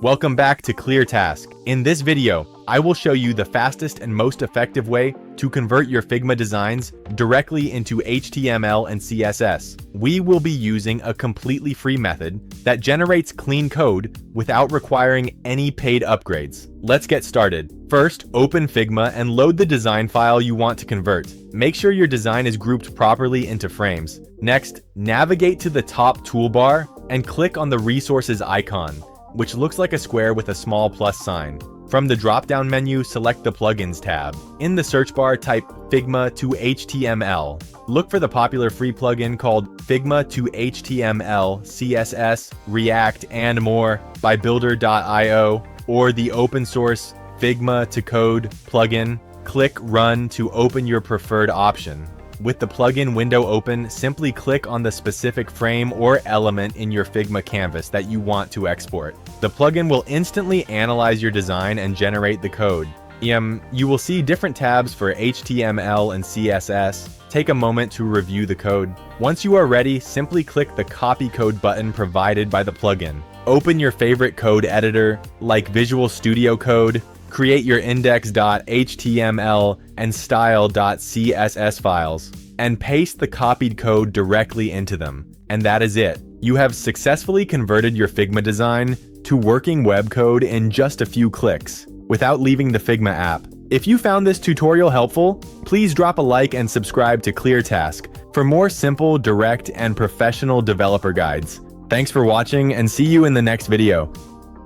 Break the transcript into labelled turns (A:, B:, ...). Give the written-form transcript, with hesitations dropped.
A: Welcome back to ClearTask. In this video, I will show you the fastest and most effective way to convert your Figma designs directly into HTML and CSS. We will be using a completely free method that generates clean code without requiring any paid upgrades. Let's get started. First, open Figma and load the design file you want to convert. Make sure your design is grouped properly into frames. Next, navigate to the top toolbar and click on the resources icon, which looks like a square with a small plus sign. From the drop-down menu, select the Plugins tab. In the search bar, type Figma-to-HTML. Look for the popular free plugin called Figma-to-HTML, CSS, React, and more by Builder.io, or the open source Figma-to-Code plugin. Click Run to open your preferred option. With the plugin window open, simply click on the specific frame or element in your Figma canvas that you want to export. The plugin will instantly analyze your design and generate the code. You will see different tabs for HTML and CSS. Take a moment to review the code. Once you are ready, simply click the Copy Code button provided by the plugin. Open your favorite code editor, like Visual Studio Code. Create your index.html and style.css files, and paste the copied code directly into them. And that is it. You have successfully converted your Figma design to working web code in just a few clicks, without leaving the Figma app. If you found this tutorial helpful, please drop a like and subscribe to ClearTask for more simple, direct, and professional developer guides. Thanks for watching, and see you in the next video.